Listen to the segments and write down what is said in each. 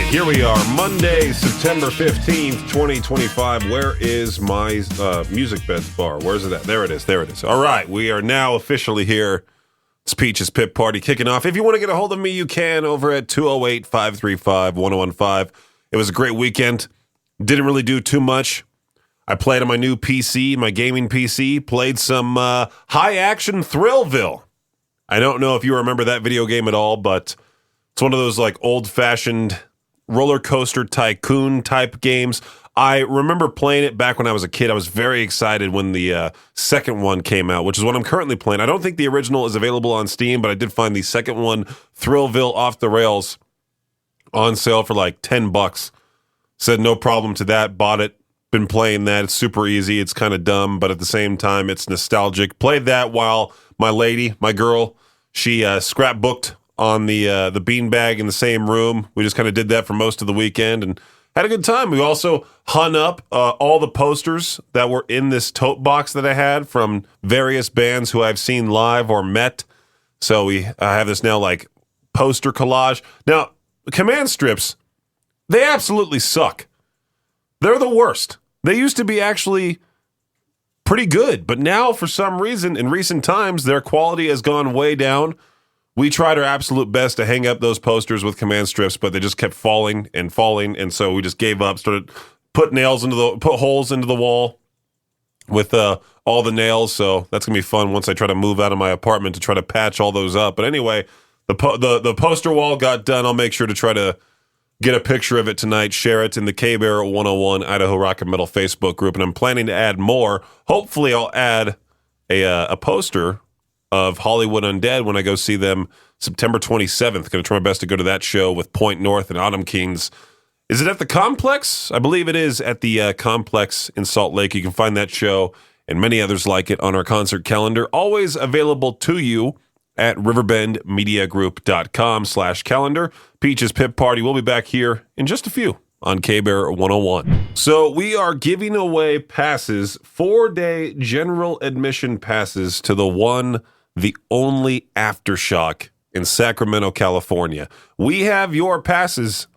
here we are, Monday, September 15th, 2025. Where is my music beds bar? Where's it at? There it is. All right, we are now officially here. It's Peach's Pit Party kicking off. If you want to get a hold of me, you can over at 208-535-1015. It was a great weekend. Didn't really do too much. I played on my new PC, my gaming PC, played some high-action Thrillville. I don't know if you remember that video game at all, but it's one of those like old-fashioned roller coaster tycoon type games. I remember playing it back when I was a kid. I was very excited when the second one came out, which is what I'm currently playing. I don't think the original is available on Steam, but I did find the second one, Thrillville Off the Rails, on sale for like $10. Said no problem to that. Bought it. Been playing that. It's super easy. It's kind of dumb, but at the same time, it's nostalgic. Played that while my lady, my girl, she scrapbooked on the beanbag in the same room. We just kind of did that for most of the weekend and had a good time. We also hung up all the posters that were in this tote box that I had from various bands who I've seen live or met. So I have this now like poster collage. Now, command strips, they absolutely suck. They're the worst. They used to be actually pretty good, but now for some reason in recent times, their quality has gone way down. We tried our absolute best to hang up those posters with command strips, but they just kept falling, and so we just gave up, started put holes into the wall with all the nails, so that's going to be fun once I try to move out of my apartment to try to patch all those up. But anyway, the poster wall got done. I'll make sure to try to get a picture of it tonight, share it in the K-Bear 101 Idaho Rock and Metal Facebook group, and I'm planning to add more. Hopefully I'll add a poster of Hollywood Undead when I go see them September 27th. Going to try my best to go to that show with Point North and Autumn Kings. Is it at the Complex? I believe it is at the Complex in Salt Lake. You can find that show and many others like it on our concert calendar, always available to you at riverbendmediagroup.com/calendar. Peach's Pit Party. We'll be back here in just a few on K-Bear 101. So we are giving away passes, 4-day general admission passes to the only Aftershock in Sacramento, California. We have your passes,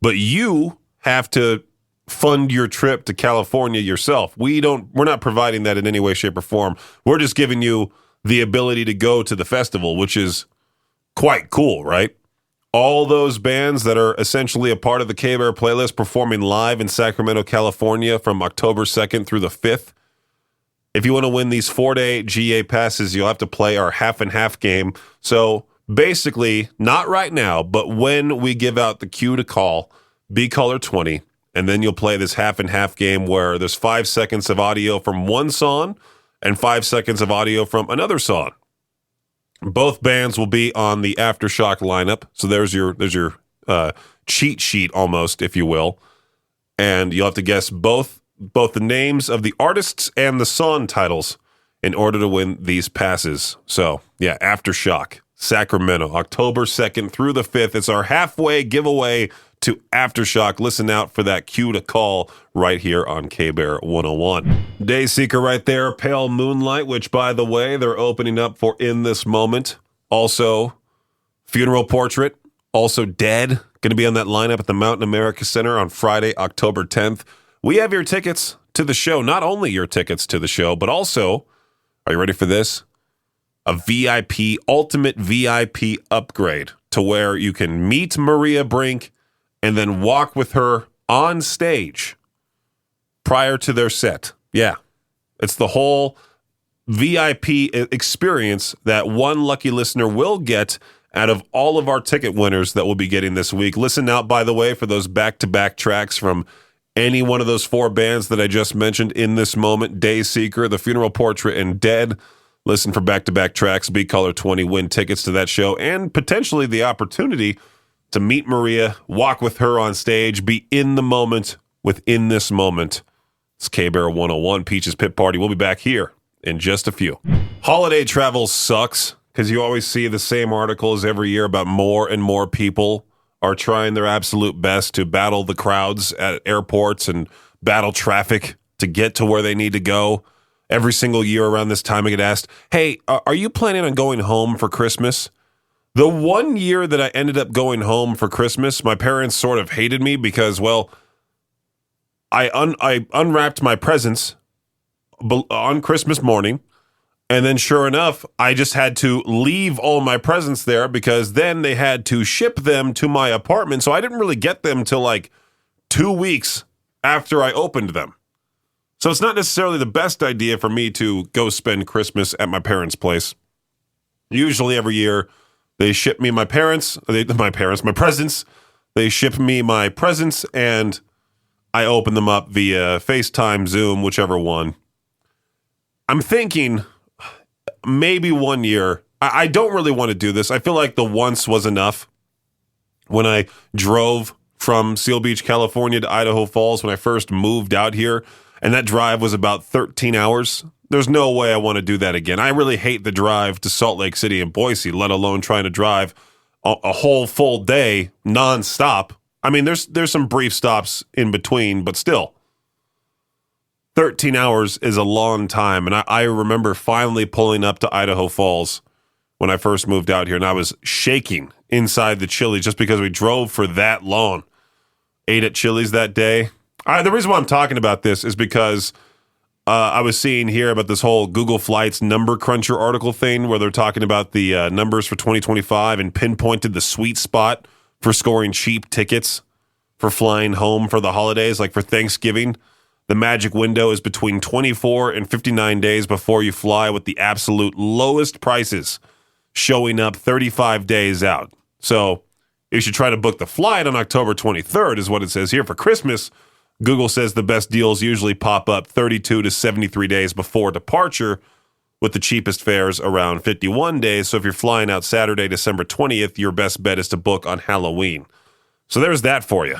but you have to fund your trip to California yourself. We're not providing that in any way, shape, or form. We're just giving you the ability to go to the festival, which is quite cool, right? All those bands that are essentially a part of the K-Bear playlist performing live in Sacramento, California from October 2nd through the 5th. If you want to win these 4-day GA passes, you'll have to play our half and half game. So basically, not right now, but when we give out the cue to call, be caller 20, and then you'll play this half and half game where there's 5 seconds of audio from one song and 5 seconds of audio from another song. Both bands will be on the Aftershock lineup. So there's your cheat sheet almost, if you will. And you'll have to guess both the names of the artists and the song titles in order to win these passes. So, yeah, Aftershock, Sacramento, October 2nd through the 5th. It's our halfway giveaway to Aftershock. Listen out for that cue to call right here on K-Bear 101. Dayseeker right there, Pale Moonlight, which, by the way, they're opening up for In This Moment. Also, Funeral Portrait, also Dead, going to be on that lineup at the Mountain America Center on Friday, October 10th. We have your tickets to the show, not only your tickets to the show, but also, are you ready for this? A VIP, ultimate VIP upgrade to where you can meet Maria Brink and then walk with her on stage prior to their set. Yeah, it's the whole VIP experience that one lucky listener will get out of all of our ticket winners that we'll be getting this week. Listen out, by the way, for those back-to-back tracks from any one of those 4 bands that I just mentioned In This Moment, Dayseeker, The Funeral Portrait, and Dead. Listen for back-to-back tracks, be caller 20, win tickets to that show, and potentially the opportunity to meet Maria, walk with her on stage, be in the moment within this moment. It's K-Bear 101, Peach's Pit Party. We'll be back here in just a few. Holiday travel sucks because you always see the same articles every year about more and more people are trying their absolute best to battle the crowds at airports and battle traffic to get to where they need to go. Every single year around this time, I get asked, hey, are you planning on going home for Christmas? The one year that I ended up going home for Christmas, my parents sort of hated me because, well, I unwrapped my presents on Christmas morning, and then sure enough, I just had to leave all my presents there because then they had to ship them to my apartment, so I didn't really get them till like 2 weeks after I opened them. So it's not necessarily the best idea for me to go spend Christmas at my parents' place. Usually every year, they ship me my presents. They ship me my presents, and I open them up via FaceTime, Zoom, whichever one. I'm thinking maybe one year. I don't really want to do this. I feel like the once was enough. When I drove from Seal Beach, California to Idaho Falls when I first moved out here, and that drive was about 13 hours. There's no way I want to do that again. I really hate the drive to Salt Lake City and Boise, let alone trying to drive a whole full day nonstop. I mean, there's some brief stops in between, but still. 13 hours is a long time, and I remember finally pulling up to Idaho Falls when I first moved out here, and I was shaking inside the Chili's just because we drove for that long. Ate at Chili's that day. The reason why I'm talking about this is because I was seeing here about this whole Google Flights number cruncher article thing where they're talking about the numbers for 2025 and pinpointed the sweet spot for scoring cheap tickets for flying home for the holidays, like for Thanksgiving. The magic window is between 24 and 59 days before you fly, with the absolute lowest prices showing up 35 days out. So you should try to book the flight on October 23rd is what it says here. For Christmas, Google says the best deals usually pop up 32 to 73 days before departure, with the cheapest fares around 51 days. So if you're flying out Saturday, December 20th, your best bet is to book on Halloween. So there's that for you.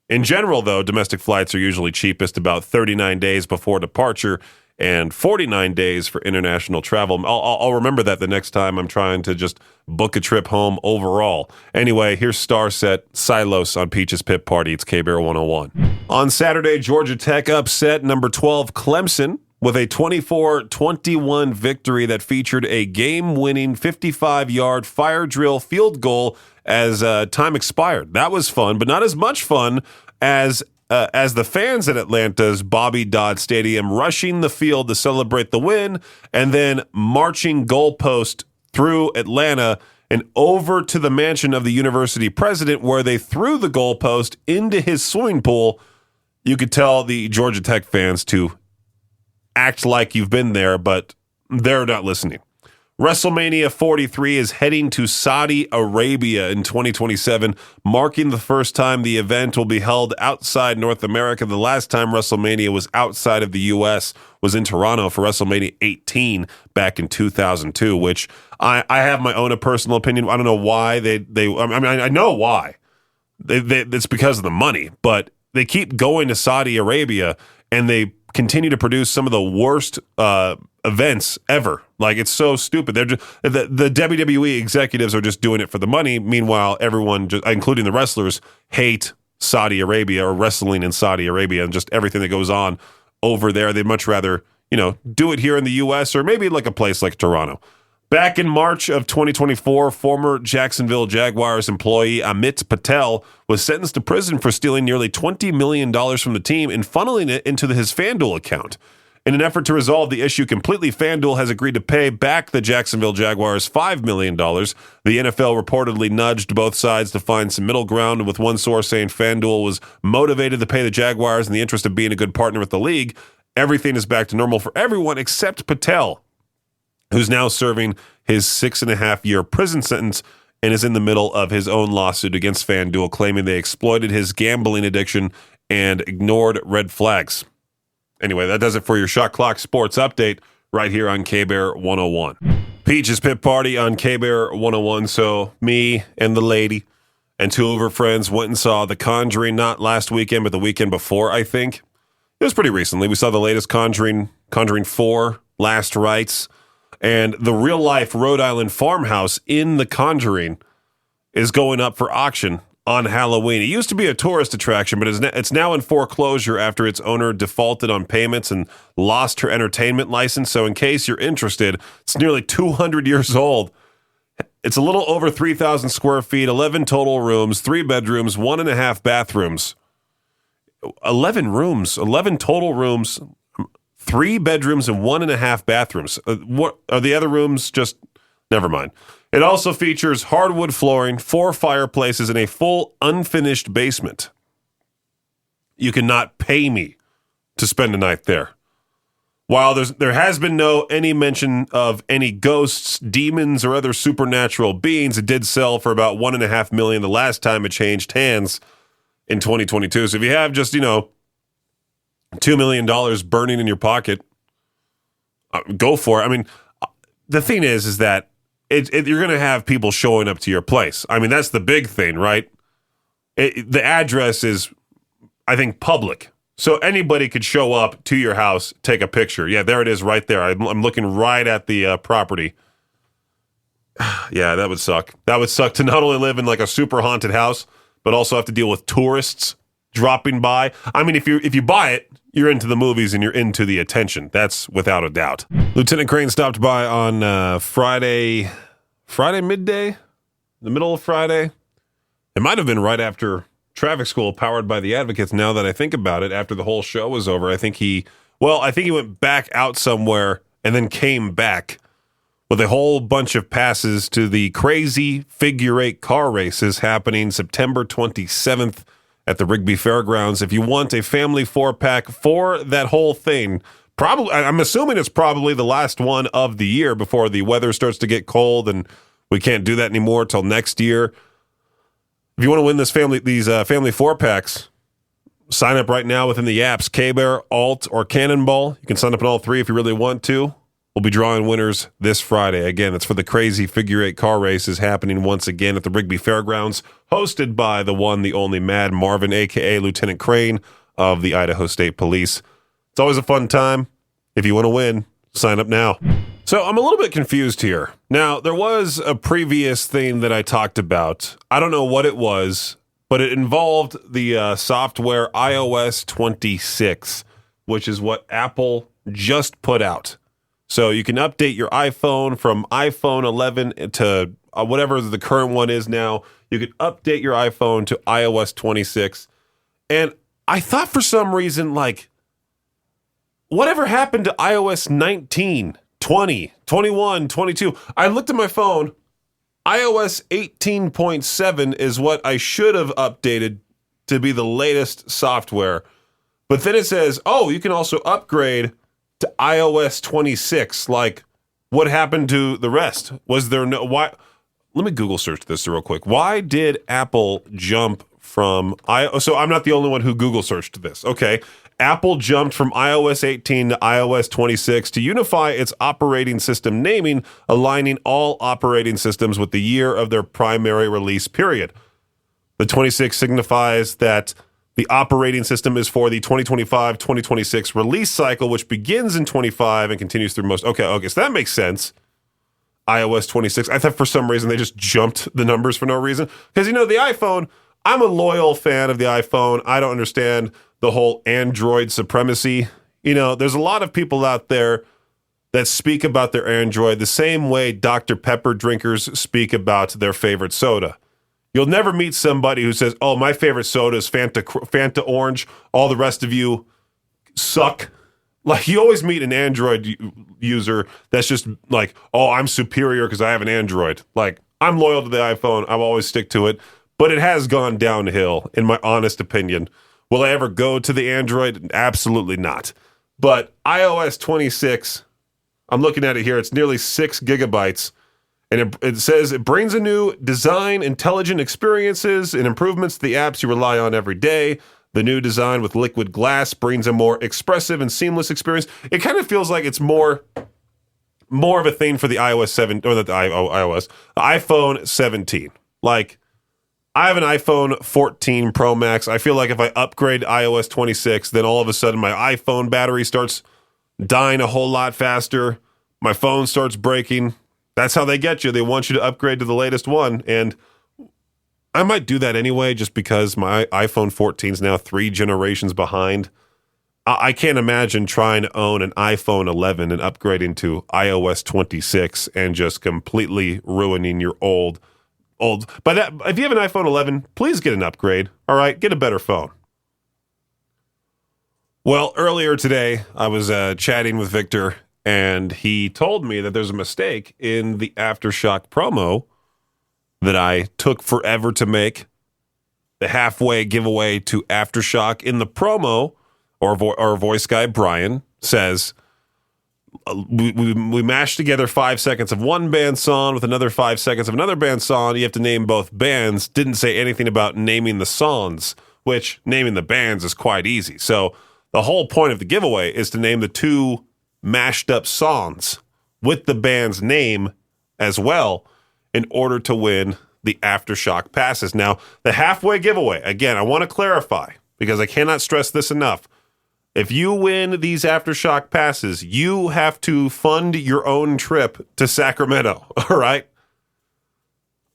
In general, though, domestic flights are usually cheapest about 39 days before departure and 49 days for international travel. I'll remember that the next time I'm trying to just book a trip home overall. Anyway, here's star set Silos on Peach's Pit Party. It's K-Bear 101. On Saturday, Georgia Tech upset number 12 Clemson with a 24-21 victory that featured a game-winning 55-yard fire drill field goal as time expired. That was fun, but not as much fun as the fans at Atlanta's Bobby Dodd Stadium rushing the field to celebrate the win and then marching goalpost through Atlanta and over to the mansion of the university president where they threw the goalpost into his swimming pool. You could tell the Georgia Tech fans to act like you've been there, but they're not listening. WrestleMania 43 is heading to Saudi Arabia in 2027, marking the first time the event will be held outside North America. The last time WrestleMania was outside of the U.S. was in Toronto for WrestleMania 18 back in 2002, which I have my own personal opinion. I don't know why I know why. It's because of the money, but they keep going to Saudi Arabia and they continue to produce some of the worst events ever. Like, it's so stupid. They're just, the WWE executives are just doing it for the money. Meanwhile, everyone, including the wrestlers, hate Saudi Arabia or wrestling in Saudi Arabia and just everything that goes on over there. They'd much rather, do it here in the U.S. or maybe like a place like Toronto. Back in March of 2024, former Jacksonville Jaguars employee Amit Patel was sentenced to prison for stealing nearly $20 million from the team and funneling it into his FanDuel account. In an effort to resolve the issue completely, FanDuel has agreed to pay back the Jacksonville Jaguars $5 million. The NFL reportedly nudged both sides to find some middle ground, with one source saying FanDuel was motivated to pay the Jaguars in the interest of being a good partner with the league. Everything is back to normal for everyone except Patel, who's now serving his 6.5-year prison sentence and is in the middle of his own lawsuit against FanDuel, claiming they exploited his gambling addiction and ignored red flags. Anyway, that does it for your Shot Clock Sports Update right here on K-Bear 101. Peach's Pit Party on K-Bear 101. So me and the lady and two of her friends went and saw The Conjuring, not last weekend, but the weekend before, I think. It was pretty recently. We saw the latest Conjuring 4, Last Rites. And the real-life Rhode Island farmhouse in The Conjuring is going up for auction on Halloween. It used to be a tourist attraction, but it's now in foreclosure after its owner defaulted on payments and lost her entertainment license. So in case you're interested, it's nearly 200 years old. It's a little over 3,000 square feet, 11 total rooms, 3 bedrooms, 1.5 bathrooms. 11 rooms, 11 total rooms, 3 bedrooms, and 1.5 bathrooms. What are the other rooms? Just never mind. It also features hardwood flooring, 4 fireplaces, and a full unfinished basement. You cannot pay me to spend a night there. While there has been any mention of any ghosts, demons, or other supernatural beings, it did sell for about $1.5 million the last time it changed hands in 2022. So if you have just, $2 million burning in your pocket, go for it. I mean, the thing is that you're going to have people showing up to your place. I mean, that's the big thing, right? The address is, I think, public. So anybody could show up to your house, take a picture. Yeah, there it is right there. I'm looking right at the property. Yeah, that would suck. That would suck to not only live in like a super haunted house, but also have to deal with tourists dropping by. I mean, if you buy it, you're into the movies and you're into the attention. That's without a doubt. Lieutenant Crane stopped by on Friday midday, the middle of Friday. It might have been right after traffic school powered by the advocates. Now that I think about it, after the whole show was over, I think he went back out somewhere and then came back with a whole bunch of passes to the crazy figure 8 car races happening September 27th at the Rigby Fairgrounds. If you want a family 4-pack for that whole thing, I'm assuming it's probably the last one of the year before the weather starts to get cold and we can't do that anymore till next year. If you want to win these family 4-packs, sign up right now within the apps K-Bear, Alt, or Cannonball. You can sign up in all 3 if you really want to. We'll be drawing winners this Friday. Again, it's for the crazy figure 8 car races happening once again at the Rigby Fairgrounds, hosted by the one, the only Mad Marvin, a.k.a. Lieutenant Crane of the Idaho State Police. It's always a fun time. If you want to win, sign up now. So I'm a little bit confused here. Now, there was a previous thing that I talked about. I don't know what it was, but it involved the software iOS 26, which is what Apple just put out. So you can update your iPhone from iPhone 11 to whatever the current one is now. You can update your iPhone to iOS 26. And I thought for some reason, like, whatever happened to iOS 19, 20, 21, 22? I looked at my phone. iOS 18.7 is what I should have updated to be the latest software. But then it says, oh, you can also upgrade to iOS 26. Like, what happened to the rest? Was there no... Why? Let me Google search this real quick. Why did Apple jump from... So I'm not the only one who Google searched this. Okay. Apple jumped from iOS 18 to iOS 26 to unify its operating system naming, aligning all operating systems with the year of their primary release period. The 26 signifies that the operating system is for the 2025-2026 release cycle, which begins in 25 and continues through most... Okay, so that makes sense. iOS 26. I thought for some reason they just jumped the numbers for no reason. Because, the iPhone, I'm a loyal fan of the iPhone. I don't understand the whole Android supremacy. There's a lot of people out there that speak about their Android the same way Dr. Pepper drinkers speak about their favorite soda. You'll never meet somebody who says, oh, my favorite soda is Fanta Orange. All the rest of you suck. Like, you always meet an Android user that's just like, oh, I'm superior because I have an Android. Like, I'm loyal to the iPhone. I'll always stick to it. But it has gone downhill, in my honest opinion. Will I ever go to the Android? Absolutely not. But iOS 26, I'm looking at it here. It's nearly 6 gigabytes. And it says it brings a new design, intelligent experiences, and improvements to the apps you rely on every day. The new design with liquid glass brings a more expressive and seamless experience. It kind of feels like it's more of a thing for the iOS 7 or the iPhone 17. Like, I have an iPhone 14 Pro Max. I feel like if I upgrade to iOS 26, then all of a sudden my iPhone battery starts dying a whole lot faster. My phone starts breaking. That's how they get you. They want you to upgrade to the latest one. And I might do that anyway, just because my iPhone 14 is now 3 generations behind. I can't imagine trying to own an iPhone 11 and upgrading to iOS 26 and just completely ruining your old. But if you have an iPhone 11, please get an upgrade. All right, get a better phone. Well, earlier today, I was chatting with Victor, and he told me that there's a mistake in the Aftershock promo that I took forever to make. The halfway giveaway to Aftershock in the promo, our voice guy, Brian, says, we mashed together 5 seconds of one band's song with another 5 seconds of another band's song. You have to name both bands. Didn't say anything about naming the songs, which naming the bands is quite easy. So the whole point of the giveaway is to name the two mashed up songs with the band's name as well in order to win the Aftershock passes. Now, the halfway giveaway, again, I want to clarify because I cannot stress this enough. If you win these Aftershock passes, you have to fund your own trip to Sacramento, all right?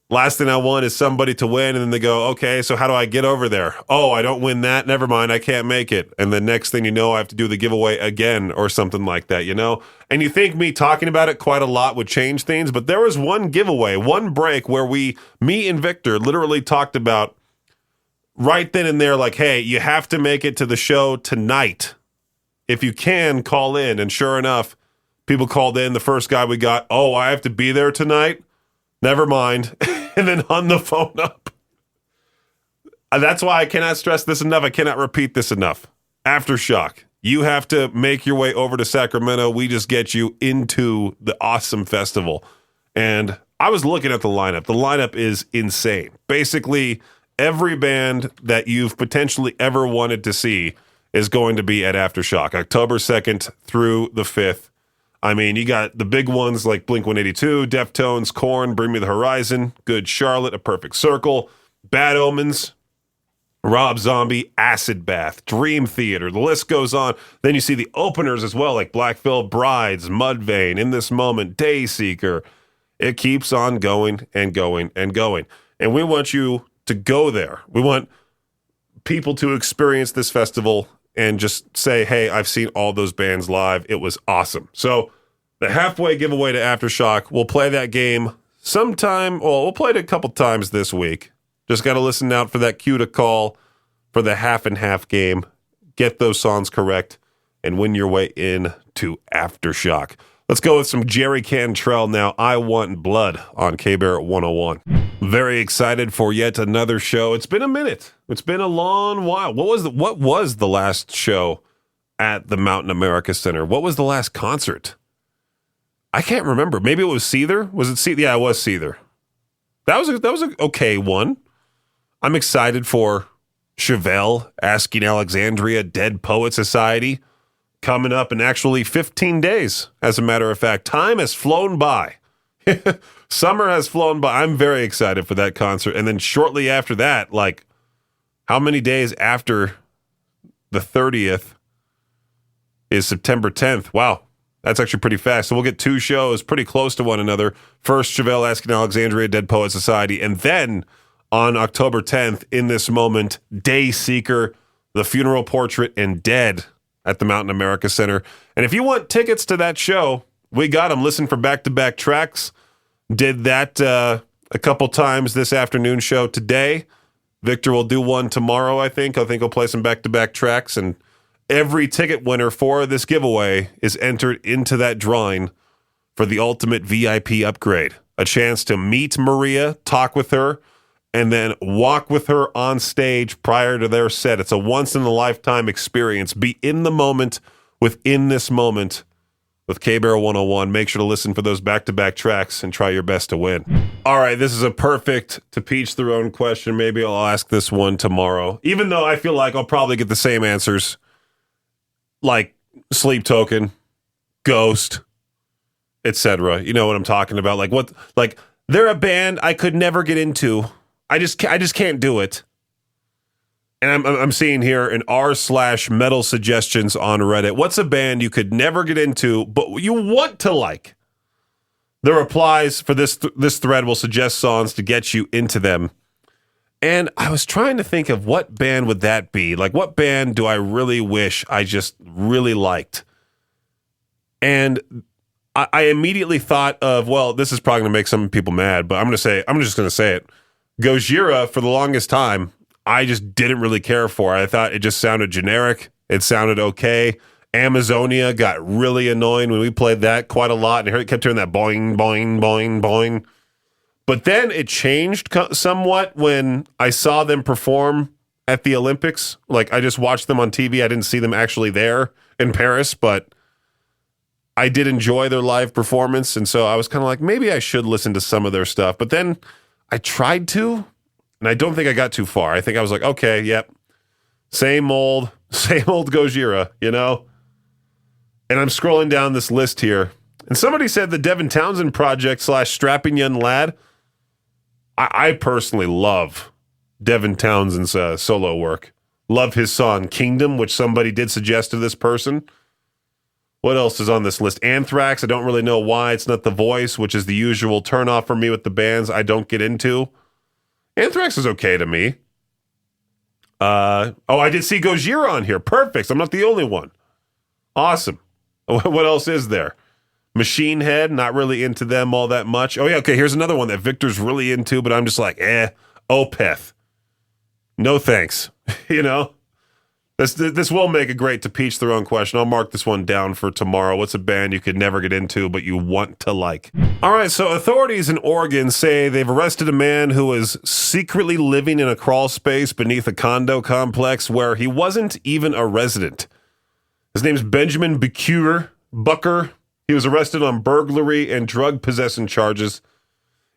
Last thing I want is somebody to win, and then they go, okay, so how do I get over there? Oh, I don't win that. Never mind, I can't make it. And the next thing you know, I have to do the giveaway again or something like that, you know? And you think me talking about it quite a lot would change things, but there was one giveaway, one break where me and Victor literally talked about right then and there, like, hey, you have to make it to the show tonight. If you can, call in. And sure enough, people called in. The first guy we got, oh, I have to be there tonight? Never mind. And then hung the phone up. That's why I cannot stress this enough. I cannot repeat this enough. Aftershock. You have to make your way over to Sacramento. We just get you into the awesome festival. And I was looking at the lineup. The lineup is insane. Basically, every band that you've potentially ever wanted to see is going to be at Aftershock, October 2nd through the 5th. I mean, you got the big ones like Blink-182, Deftones, Korn, Bring Me the Horizon, Good Charlotte, A Perfect Circle, Bad Omens, Rob Zombie, Acid Bath, Dream Theater. The list goes on. Then you see the openers as well, like Black Veil Brides, Mudvayne, In This Moment, Dayseeker. It keeps on going and going and going. And we want you to go there. We want people to experience this festival and just say, hey, I've seen all those bands live. It was awesome. So the halfway giveaway to Aftershock, we'll play that game sometime. Well, we'll play it a couple times this week. Just got to listen out for that cue to call for the half and half game. Get those songs correct and win your way in to Aftershock. Let's go with some Jerry Cantrell now. I Want Blood on K-Bear 101. Very excited for yet another show. It's been a minute. It's been a long while. What was the last show at the Mountain America Center? What was the last concert? I can't remember. Maybe it was Seether. Was it Seether? Yeah, it was Seether. That was an okay one. I'm excited for Chevelle Asking Alexandria Dead Poet Society coming up in actually 15 days. As a matter of fact, time has flown by. Summer has flown by. I'm very excited for that concert. And then shortly after that, like how many days after the 30th is September 10th? Wow, that's actually pretty fast. So we'll get two shows pretty close to one another. First, Chevelle Asking Alexandria Dead Poet Society. And then on October 10th, In This Moment, Dayseeker, The Funeral Portrait, and Dead at the Mountain America Center. And if you want tickets to that show, we got them. Listen for back-to-back tracks. Did that a couple times this afternoon show today. Victor will do one tomorrow, I think. I think he'll play some back-to-back tracks. And every ticket winner for this giveaway is entered into that drawing for the ultimate VIP upgrade. A chance to meet Maria, talk with her, and then walk with her on stage prior to their set. It's a once-in-a-lifetime experience. Be in the moment within this moment with K-Bear 101. Make sure to listen for those back-to-back tracks and try your best to win. All right, this is a perfect to peach their own question. Maybe I'll ask this one tomorrow, even though I feel like I'll probably get the same answers, like Sleep Token, Ghost, etc. You know what I'm talking about? Like they're a band I could never get into. I just can't do it. And I'm seeing here an r/metal suggestions on Reddit. What's a band you could never get into, but you want to like? The replies for this thread will suggest songs to get you into them. And I was trying to think of what band would that be? Like, what band do I really wish I just really liked? And I immediately thought of, well, this is probably going to make some people mad, but I'm just going to say it. Gojira, for the longest time, I just didn't really care for. I thought it just sounded generic. It sounded okay. Amazonia got really annoying when we played that quite a lot, and it kept hearing that boing, boing, boing, boing. But then it changed somewhat when I saw them perform at the Olympics. Like, I just watched them on TV. I didn't see them actually there in Paris, but I did enjoy their live performance. And so I was kind of like, maybe I should listen to some of their stuff. But then I tried to, and I don't think I got too far. I think I was like, okay, yep, same old Gojira, you know? And I'm scrolling down this list here. And somebody said the Devin Townsend Project / Strapping Young Lad. I personally love Devin Townsend's solo work. Love his song Kingdom, which somebody did suggest to this person. What else is on this list? Anthrax. I don't really know why it's not The Voice, which is the usual turnoff for me with the bands I don't get into. Anthrax is okay to me. I did see Gojira on here. Perfect. I'm not the only one. Awesome. What else is there? Machine Head, not really into them all that much. Oh, yeah, okay, here's another one that Victor's really into, but I'm just like, Opeth. No thanks. You know? This will make a great to peach their own question. I'll mark this one down for tomorrow. What's a band you could never get into, but you want to like? All right, so authorities in Oregon say they've arrested a man who was secretly living in a crawl space beneath a condo complex where he wasn't even a resident. His name's Benjamin Bucker. He was arrested on burglary and drug possession charges.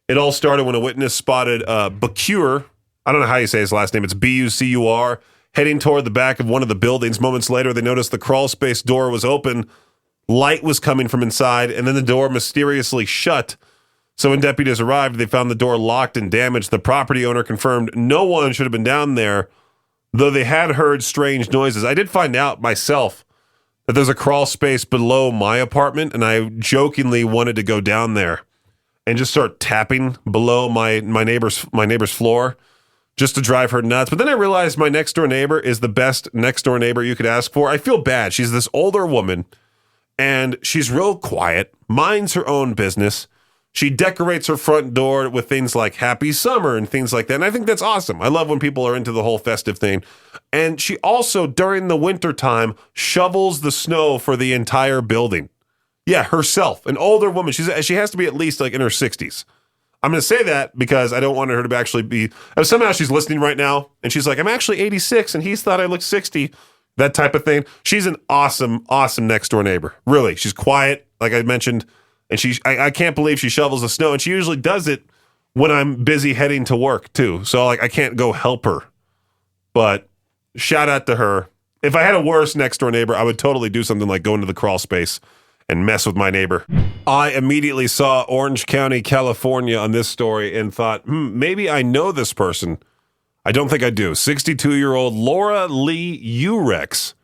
It all started when a witness spotted Bucure. I don't know how you say his last name. It's Bucur. Heading toward the back of one of the buildings. Moments later, they noticed the crawl space door was open. Light was coming from inside, and then the door mysteriously shut. So when deputies arrived, they found the door locked and damaged. The property owner confirmed no one should have been down there, though they had heard strange noises. I did find out myself that there's a crawl space below my apartment, and I jokingly wanted to go down there and just start tapping below my neighbor's floor just to drive her nuts. But then I realized my next door neighbor is the best next door neighbor you could ask for. I feel bad. She's this older woman, and she's real quiet, minds her own business. She decorates her front door with things like Happy Summer and things like that. And I think that's awesome. I love when people are into the whole festive thing. And she also, during the winter time, shovels the snow for the entire building. Yeah, herself, an older woman. She has to be at least like in her 60s. I'm going to say that because I don't want her to actually be, somehow she's listening right now and she's like, I'm actually 86 and he's thought I look 60. That type of thing. She's an awesome, awesome next door neighbor. Really. She's quiet, like I mentioned. And I can't believe she shovels the snow, and she usually does it when I'm busy heading to work too. So like I can't go help her. But shout out to her. If I had a worse next door neighbor, I would totally do something like go into the crawl space and mess with my neighbor. I immediately saw Orange County, California on this story and thought, maybe I know this person. I don't think I do. 62-year-old Laura Lee Urex.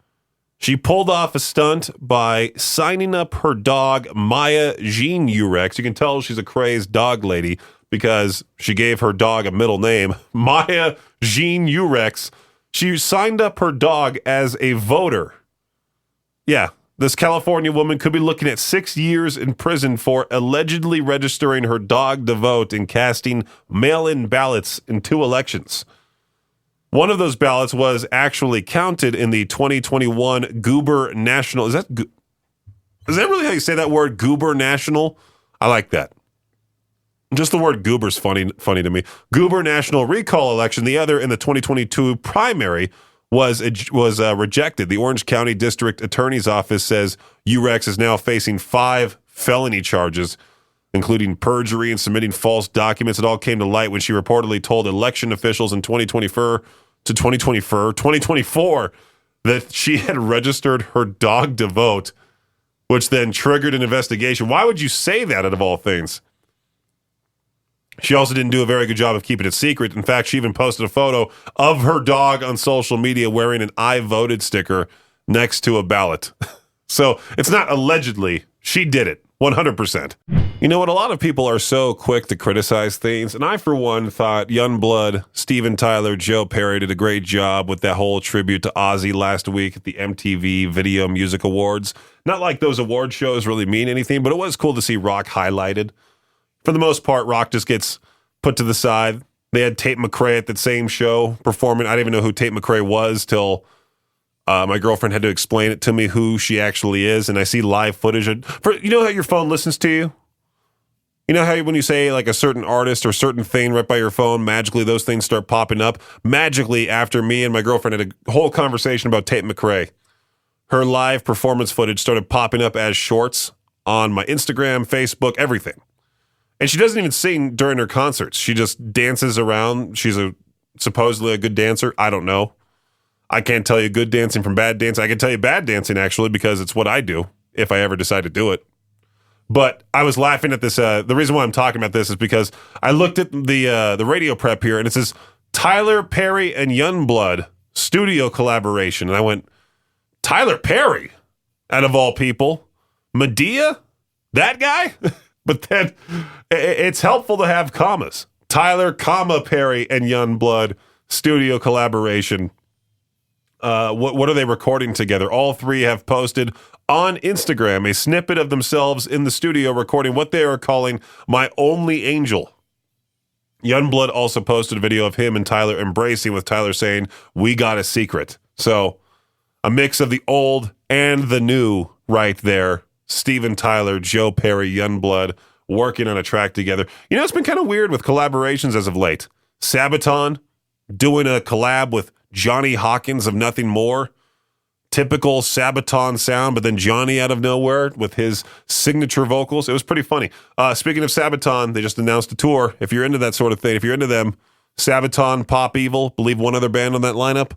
She pulled off a stunt by signing up her dog, Maya Jean Urex. You can tell she's a crazed dog lady because she gave her dog a middle name, Maya Jean Urex. She signed up her dog as a voter. Yeah, this California woman could be looking at 6 years in prison for allegedly registering her dog to vote and casting mail-in ballots in 2 elections. One of those ballots was actually counted in the 2021 Goober National. Is that really how you say that word, Goober National? I like that. Just the word goober's funny to me. Goober National recall election. The other in the 2022 primary was rejected. The Orange County District Attorney's Office says Urex is now facing 5 felony charges, including perjury and submitting false documents. It all came to light when she reportedly told election officials in 2024 that she had registered her dog to vote, which then triggered an investigation. Why would you say that out of all things? She also didn't do a very good job of keeping it secret. In fact, she even posted a photo of her dog on social media wearing an I voted sticker next to a ballot. So it's not allegedly. She did it. 100%. You know what? A lot of people are so quick to criticize things, and I, for one, thought Yungblud, Steven Tyler, Joe Perry did a great job with that whole tribute to Ozzy last week at the MTV Video Music Awards. Not like those award shows really mean anything, but it was cool to see rock highlighted. For the most part, rock just gets put to the side. They had Tate McRae at that same show performing. I didn't even know who Tate McRae was till my girlfriend had to explain it to me who she actually is, and I see live footage. You know how your phone listens to you? You know how when you say like a certain artist or certain thing right by your phone, magically those things start popping up? Magically, after me and my girlfriend had a whole conversation about Tate McRae, her live performance footage started popping up as shorts on my Instagram, Facebook, everything. And she doesn't even sing during her concerts. She just dances around. She's supposedly a good dancer. I don't know. I can't tell you good dancing from bad dancing. I can tell you bad dancing, actually, because it's what I do if I ever decide to do it. But I was laughing at this. The reason why I'm talking about this is because I looked at the radio prep here, and it says Tyler Perry and Yungblud studio collaboration. And I went, Tyler Perry, out of all people? Medea? That guy? But then it's helpful to have commas. Tyler, Perry, and Yungblud studio collaboration. What are they recording together? All three have posted on Instagram a snippet of themselves in the studio recording what they are calling My Only Angel. Yungblud also posted a video of him and Tyler embracing, with Tyler saying, "We got a secret." So a mix of the old and the new right there. Steven Tyler, Joe Perry, Yungblud working on a track together. You know, it's been kind of weird with collaborations as of late. Sabaton doing a collab with Johnny Hawkins of Nothing More. Typical Sabaton sound, but then Johnny out of nowhere with his signature vocals. It was pretty funny. Speaking of Sabaton, they just announced a tour. If you're into that sort of thing, if you're into them, Sabaton, Pop Evil, believe one other band on that lineup.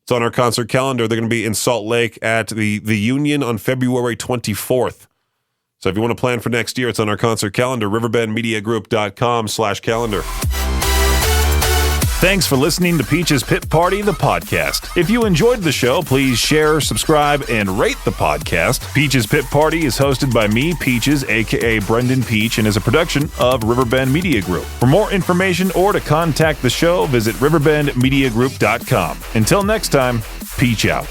It's on our concert calendar. They're going to be in Salt Lake at the Union on February 24th. So if you want to plan for next year, it's on our concert calendar, riverbendmediagroup.com/calendar. Thanks for listening to Peach's Pit Party, the podcast. If you enjoyed the show, please share, subscribe, and rate the podcast. Peach's Pit Party is hosted by me, Peaches, a.k.a. Brenden Peach, and is a production of Riverbend Media Group. For more information or to contact the show, visit riverbendmediagroup.com. Until next time, Peach out.